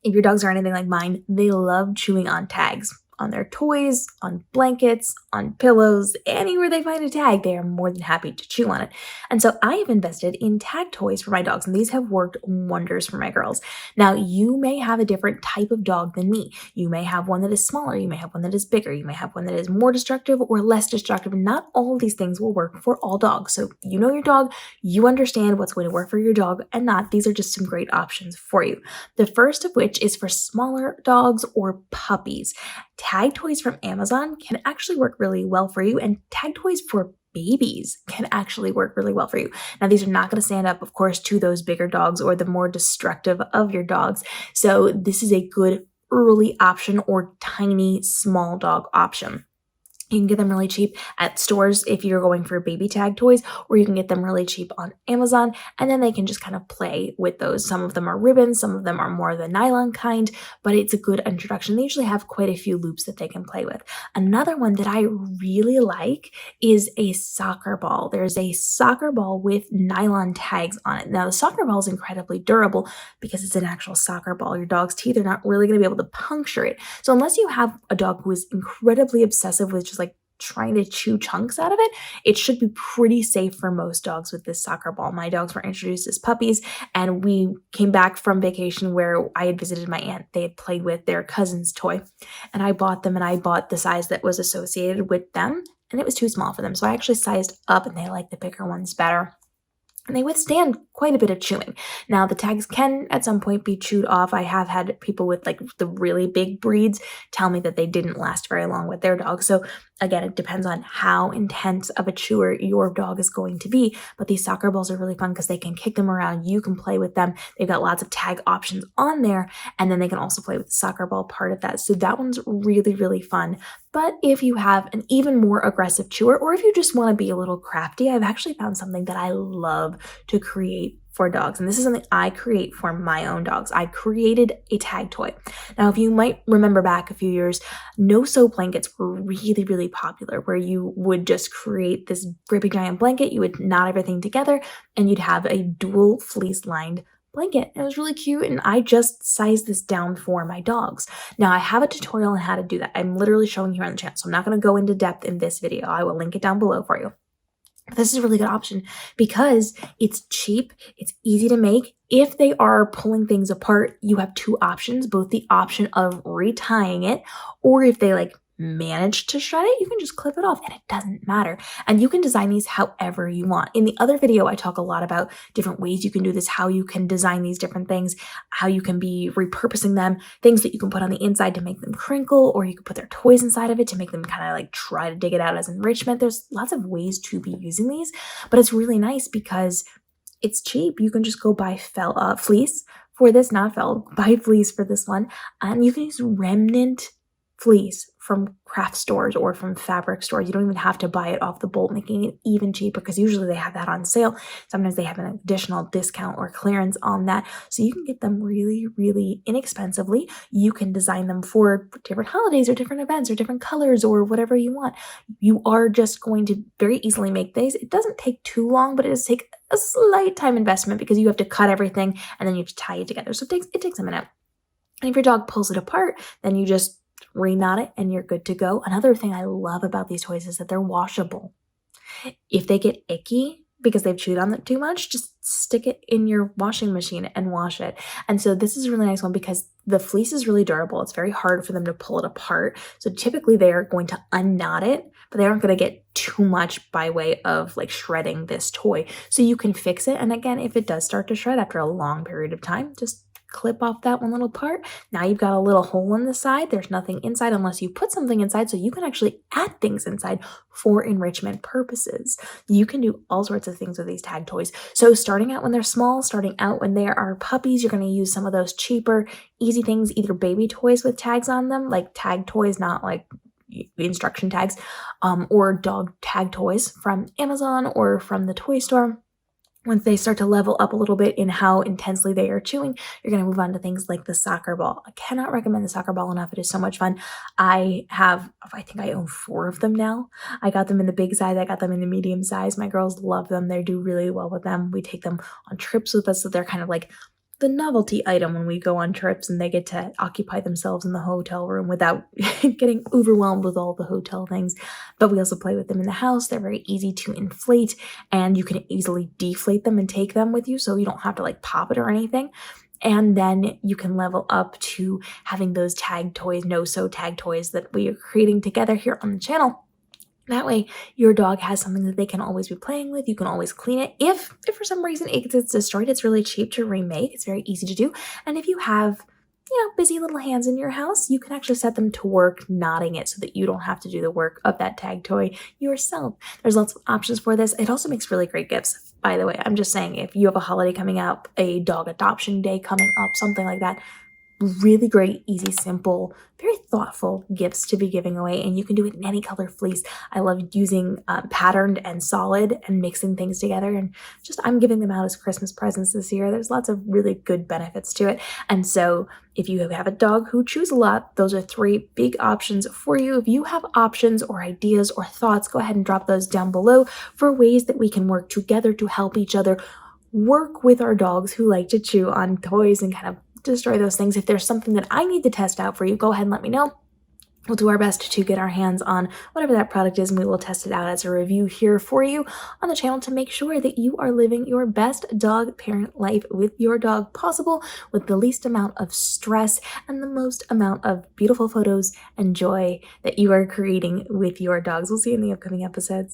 If your dogs are anything like mine, they love chewing on tags. On their toys, on blankets, on pillows, anywhere they find a tag, they are more than happy to chew on it. And so I have invested in tag toys for my dogs, and these have worked wonders for my girls. Now, you may have a different type of dog than me. You may have one that is smaller, you may have one that is bigger, you may have one that is more destructive or less destructive. Not all of these things will work for all dogs. So you know your dog, you understand what's going to work for your dog and not. These are just some great options for you. The first of which is for smaller dogs or puppies. Tag toys from Amazon can actually work really well for you, and tag toys for babies can actually work really well for you. Now, these are not going to stand up, of course, to those bigger dogs or the more destructive of your dogs. So this is a good early option or tiny small dog option. You can get them really cheap at stores if you're going for baby tag toys, or you can get them really cheap on Amazon, and then they can just kind of play with those. Some of them are ribbons, some of them are more the nylon kind, but it's a good introduction. They usually have quite a few loops that they can play with. Another one that I really like is a soccer ball. There's a soccer ball with nylon tags on it. Now, the soccer ball is incredibly durable because it's an actual soccer ball. Your dog's teeth are not really going to be able to puncture it. So unless you have a dog who is incredibly obsessive with just like trying to chew chunks out of it, it should be pretty safe for most dogs with this soccer ball. My dogs were introduced as puppies, and we came back from vacation where I had visited my aunt. They had played with their cousin's toy, and I bought them, and I bought the size that was associated with them, and it was too small for them. So I actually sized up, and they like the bigger ones better. And they withstand quite a bit of chewing. Now, the tags can at some point be chewed off. I have had people with like the really big breeds tell me that they didn't last very long with their dogs. So again, it depends on how intense of a chewer your dog is going to be. But these soccer balls are really fun because they can kick them around. You can play with them. They've got lots of tag options on there. And then they can also play with the soccer ball part of that. So that one's really, really fun. But if you have an even more aggressive chewer, or if you just want to be a little crafty, I've actually found something that I love to create for dogs. And this is something I create for my own dogs. I created a tag toy. Now, if you might remember back a few years, no-sew blankets were really, really popular, where you would just create this great big giant blanket, you would knot everything together, and you'd have a dual fleece-lined blanket. It was really cute, and I just sized this down for my dogs. Now, I have a tutorial on how to do that. I'm literally showing you here on the channel, so I'm not going to go into depth in this video. I will link it down below for you. But this is a really good option because it's cheap, it's easy to make. If they are pulling things apart, you have two options, both the option of retying it, or if they like manage to shred it, you can just clip it off and it doesn't matter. And you can design these however you want. In the other video, I talk a lot about different ways you can do this, how you can design these different things, how you can be repurposing them, things that you can put on the inside to make them crinkle, or you can put their toys inside of it to make them kind of like try to dig it out as enrichment. There's lots of ways to be using these, but it's really nice because it's cheap. You can just go buy fleece for this, not felt, buy fleece for this one, and you can use remnant fleece from craft stores or from fabric stores. You don't even have to buy it off the bolt, making it even cheaper because usually they have that on sale. Sometimes they have an additional discount or clearance on that. So you can get them really, really inexpensively. You can design them for different holidays or different events or different colors or whatever you want. You are just going to very easily make these. It doesn't take too long, but it does take a slight time investment because you have to cut everything and then you have to tie it together. So it takes a minute. And if your dog pulls it apart, then you just re-knot it and you're good to go. Another thing I love about these toys is that they're washable. If they get icky because they've chewed on it too much, just stick it in your washing machine and wash it. And so this is a really nice one because the fleece is really durable. It's very hard for them to pull it apart. So typically they are going to unknot it, but they aren't going to get too much by way of like shredding this toy. So you can fix it. And again, if it does start to shred after a long period of time, just clip off that one little part. Now you've got a little hole in the side. There's nothing inside unless you put something inside, so you can actually add things inside for enrichment purposes. You can do all sorts of things with these tag toys. So starting out when they're small, starting out when they are puppies, you're going to use some of those cheaper, easy things, either baby toys with tags on them, like tag toys, not like instruction tags, or dog tag toys from Amazon or from the toy store. Once they start to level up a little bit in how intensely they are chewing, you're going to move on to things like the soccer ball. I cannot recommend the soccer ball enough. It is so much fun. I think I own 4 of them now. I got them in the big size. I got them in the medium size. My girls love them. They do really well with them. We take them on trips with us, so they're kind of like the novelty item when we go on trips and they get to occupy themselves in the hotel room without getting overwhelmed with all the hotel things. But we also play with them in the house. They're very easy to inflate, and you can easily deflate them and take them with you, so you don't have to like pop it or anything. And then you can level up to having those tag toys, no-sew tag toys that we are creating together here on the channel. That way, your dog has something that they can always be playing with. You can always clean it. If for some reason it gets destroyed, it's really cheap to remake. It's very easy to do. And if you have, busy little hands in your house, you can actually set them to work knotting it so that you don't have to do the work of that tag toy yourself. There's lots of options for this. It also makes really great gifts. By the way, I'm just saying, if you have a holiday coming up, a dog adoption day coming up, something like that, really great, easy, simple, very thoughtful gifts to be giving away, and you can do it in any color fleece. I love using patterned and solid and mixing things together, and just I'm giving them out as Christmas presents this year. There's lots of really good benefits to it, and so if you have a dog who chews a lot, those are 3 big options for you. If you have options or ideas or thoughts, go ahead and drop those down below for ways that we can work together to help each other work with our dogs who like to chew on toys and kind of destroy those things. If there's something that I need to test out for you, go ahead and let me know. We'll do our best to get our hands on whatever that product is, and we will test it out as a review here for you on the channel to make sure that you are living your best dog parent life with your dog possible, with the least amount of stress and the most amount of beautiful photos and joy that you are creating with your dogs. We'll see you in the upcoming episodes.